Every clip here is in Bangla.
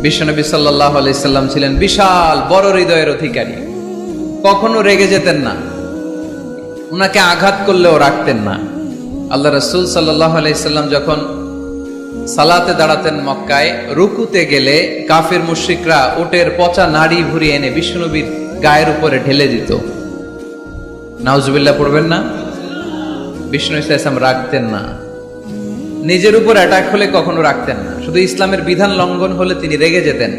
বিশ্বনবী সাল্লাল্লাহু আলাইহি সাল্লাম ছিলেন বিশাল বড় হৃদয়ের অধিকারী, কখনো রেগে যেতেন না, উনাকে আঘাত করলেও রাখতেন না। আল্লাহ রাসূল সাল্লাল্লাহু আলাইহি সাল্লাম যখন সালাতে দাঁড়াতেন মক্কায়, রুকুতে গেলে কাফির মুশরিকরা উটের পচা নাড়ি ভুড়ি এনে বিশ্বনবীর গায়ের উপরে ঢেলে দিত। নাউজুবিল্লাহ পড়বেন না? বিষ্ণু ইসলাম রাখতেন না, নিজের উপর অ্যাটাক হলে কখনো রাখতেন না, শুধু ইসলামের বিধান লঙ্ঘন হলে তিনি রেগে যেতেন।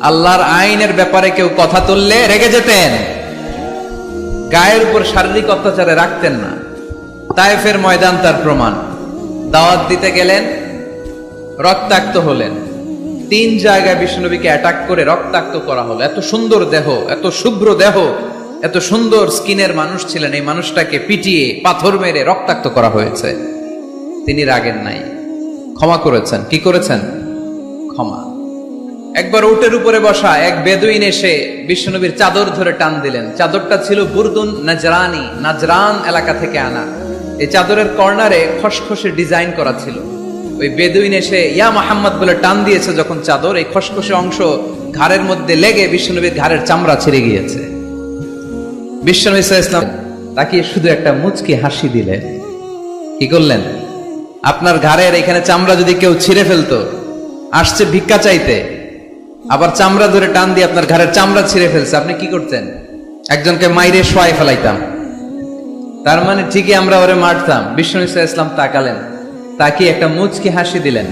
আল্লাহর আইনের ব্যাপারে কেউ কথা তুললে রেগে যেতেন, গায়ের উপর শারীরিক অত্যাচারে রাখতেন না। তায়েফের ময়দান তার প্রমাণ। দাওয়াত দিতে গেলেন, রক্তাক্ত হলেন। 3 জায়গায় বিশ্বনবীকে অ্যাটাক করে রক্তাক্ত করা হলো। এত সুন্দর দেহ, এত শুভ্র দেহ, এত সুন্দর স্কিনের মানুষ ছিলেন, এই মানুষটাকে পিটিয়ে পাথর মেরে রক্তাক্ত করা হয়েছে। তিনি রাগেন নাই, ক্ষমা করেছেন। কি করেছেন? ক্ষমা। একবার উটের উপরে বসা এক বেদুইন এসে বিশ্বনবীর চাদর ধরে টান দিলেন। চাদরটা ছিল বুরদুন নাজরানি, নাজরান এলাকা থেকে আনা। এই চাদরের কর্নারে খসখসে ডিজাইন করা ছিল। ওই বেদুইন এসে ইয়া মুহাম্মদ বলে টান দিয়েছে যখন চাদর, এই খসখসে অংশ ঘাড়ের মধ্যে লেগে বিশ্বনবীর ঘাড়ের চামড়া ছিঁড়ে গিয়েছে। বিশ্বনবী সাল্লাল্লাহু আলাইহি ওয়াসাল্লাম তাকে শুধু একটা মুচকি হাসি দিলেন। কি করলেন? আপনার ঘাড়ের এখানে চামড়া যদি কেউ ছিঁড়ে ফেলতো, আসছে ভিক্ষা চাইতে, আবার চামড়া ধরে টান দিয়ে আপনার ঘাড়ের চামড়া ছিঁড়ে ফেলছে, আপনি কি করতেন? একজনকে মাইরে শোয়াই ফেলাইতাম। তার মানে ঠিকই আমরা ওরে মারতাম। বিষ্ণু ইসলাম তাকালেন, তাকে একটা মুচকি হাসি দিলেন।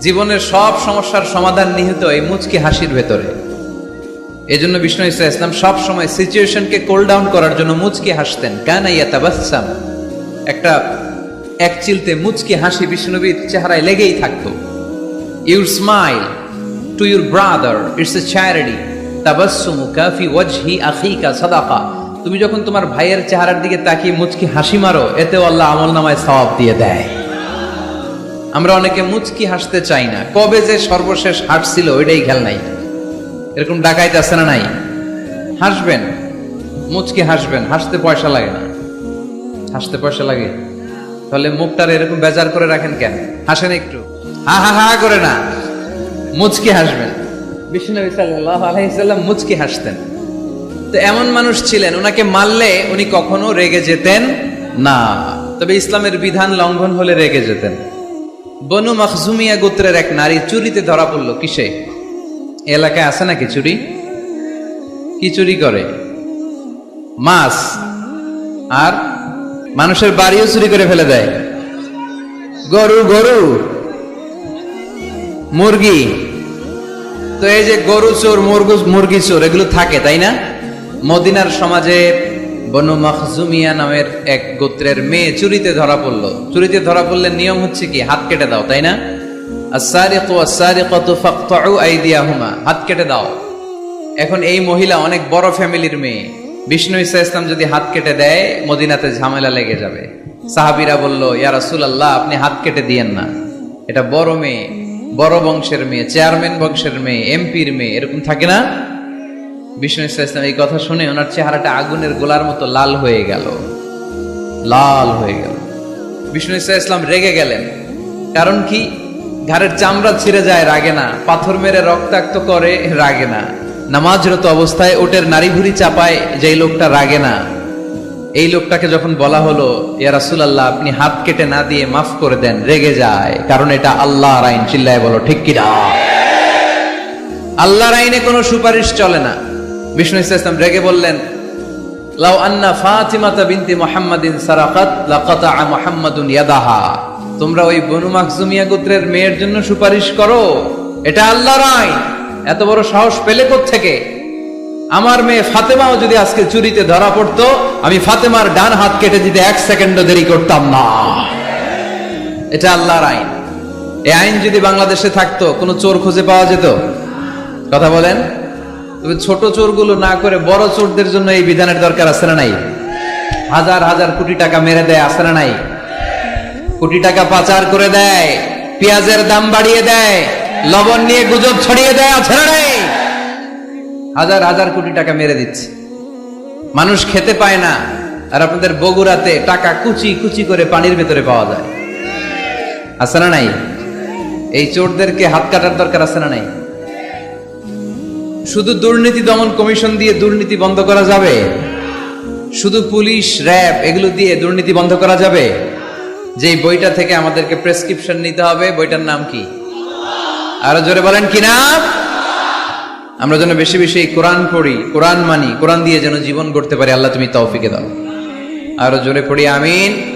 জীবনের সব সমস্যার সমাধান নিহিত এই মুচকি হাসির ভেতরে। এই জন্য বিষ্ণু ইসলাম সব সময় সিচুয়েশনকে কুল ডাউন করার জন্য মুচকি হাসতেন। কানা ইয়াতাবাসসাম, একটা এক চিলতে মুচকি হাসি বিষ্ণুনবীর চেহারায় লেগেই থাকতো। Your smile to your brother it's a charity, তাবাসসুমুকা ফি ওয়াজহি আখিকা সাদাকা। তুমি যখন তোমার ভাইয়ের চেহারার দিকে তাকিয়ে মুচকি হাসি মারো, এতেও আল্লাহ আমলনামায় সওয়াব দিয়ে দেয়। আমরা অনেকে মুচকি হাসতে চাই না। কবে যে সর্বশেষ হাসছিল ওইটাই খেয়াল নাই। এরকম ডাকাইতে আছে না নাই? হাসবেন, মুচকি হাসবেন, হাসতে পয়সা লাগে না। হাসতে পয়সা লাগে? তাহলে মুখটার এরকম বেজার করে রাখেন কেন? হাসেন একটু, হা হা হা করে না, মুচকি হাসবেন। বিশ্বনবী সাল্লাল্লাহু আলাইহি সাল্লাম মুচকি হাসতেন। তো এমন মানুষ ছিলেন, ওনাকে মারলে উনি কখনো রেগে যেতেন না, তবে ইসলামের বিধান লঙ্ঘন হলে রেগে যেতেন। বনু মখজুমিয়া গোত্রের এক নারী চুরিতে ধরা পড়লো। কিসে? এলাকায় আছে নাকি চুরি? কি চুরি করে? মাছ, আর মানুষের বাড়িও চুরি করে ফেলে দেয়। গরু, মুরগি। তো এই যে গরু চোর, মুরগি চোর এগুলো থাকে, তাই না? মদিনার সমাজে বনু মখজুমিয়া নামের এক গোত্রের মেয়ে চুরিতে ধরা পড়লো। চুরিতে ধরা পড়লে নিয়ম হচ্ছে কি? হাত কেটে দাও, তাই না? আস-সারিকু ওয়াস-সারিকাতু ফাকতাউ আইদিয়াহুমা, হাত কেটে দাও। এখন এই মহিলা অনেক বড় ফ্যামিলির মেয়ে। বিষ্ণু ইসলাম যদি হাত কেটে দেয়, মদিনাতে ঝামেলা লেগে যাবে। সাহাবীরা বলল, ইয়া রাসূলুল্লাহ, আপনি হাত কেটে দিয়েন না, এটা বড় মেয়ে, বড় বংশের মেয়ে, চেয়ারম্যান বংশের মেয়ে, এমপির মেয়ে, এরকম থাকে না? বিষ্ণু ইসলাম এই কথা শুনে ওনার চেহারাটা আগুনের গোলার মতো লাল হয়ে গেল, লাল হয়ে গেল। বিষ্ণু ইসলাম রেগে গেলেন। কারণ কি? ঘাড়ের চামড়া ছিঁড়ে যায়, রাগে না। পাথর মেরে রক্তাক্ত করে, রাগে না। নামাজরত অবস্থায় ওটের নাড়ি ভুড়ি চাপায় যেই লোকটা, রাগে না। এই লোকটাকে যখন বলা হলো, ইয়া রাসূলুল্লাহ, আপনি হাত কেটে না দিয়ে মাফ করে দেন, রেগে যায়। কারণ এটা আল্লাহর আইন। চিল্লায় বলো ঠিক কিনা? আল্লাহর আইনে কোনো সুপারিশ চলে না। বিষ্ণু ইসলাম রেগে বললেন, লাউ আন্না ফাতিমাতা বিনতি মুহাম্মাদিন সারাকাত লাকাতা মুহাম্মাদুন ইয়াদাহা। তোমরা ওই বনু মখজুমিয়া গোত্রের মেয়ের জন্য সুপারিশ করো, এটা আল্লাহর আইন। এত বড় সাহস পেলে কোত্থেকে? আমার মেয়ে ফাতেমাও যদি আজকে চুরিতে ধরা পড়তো, আমি ফাতেমার ডান হাত কেটে দিতে 1 সেকেন্ডও দেরি করতাম না। এটা আল্লাহর আইন। এই আইন যদি বাংলাদেশে থাকতো, কোনো চোর খুঁজে পাওয়া যেত? কথা বলেন। তবে ছোট চোরগুলো না করে বড় চোরদের জন্য এই বিধানের দরকার আছে না নাই? হাজার হাজার কোটি টাকা মেরে দেয়, আছে না নাই? কোটি টাকা পাচার করে দেয়, পেঁয়াজের দাম বাড়িয়ে দেয়, লবণ নিয়ে গুজব ছড়িয়ে দেয়, আছে না নাই? হাজার হাজার কোটি টাকা মেরে দিচ্ছে, মানুষ খেতে পায় না। আর আপনাদের বগুড়াতে টাকা কুচি কুচি করে পানির ভেতরে পাওয়া যায়, আছে না নাই? এই চোরদেরকে হাত কাটার দরকার আছে না নাই? শুধু দুর্নীতি দমন কমিশন দিয়ে দুর্নীতি বন্ধ করা যাবে? শুধু পুলিশ, র্যাব এগুলো দিয়ে দুর্নীতি বন্ধ করা যাবে? যেই বইটা থেকে আমাদেরকে প্রেসক্রিপশন নিতে হবে, বইটার নাম কি? আরো জোরে বলেন কি নাম? আমরা যেন বেশি বেশি কোরআন পড়ি, কোরআন মানি, কোরআন দিয়ে যেন জীবন গড়তে পারি। আল্লাহ তুমি তৌফিকে দাও। আরো জোরে পড়ি আমিন।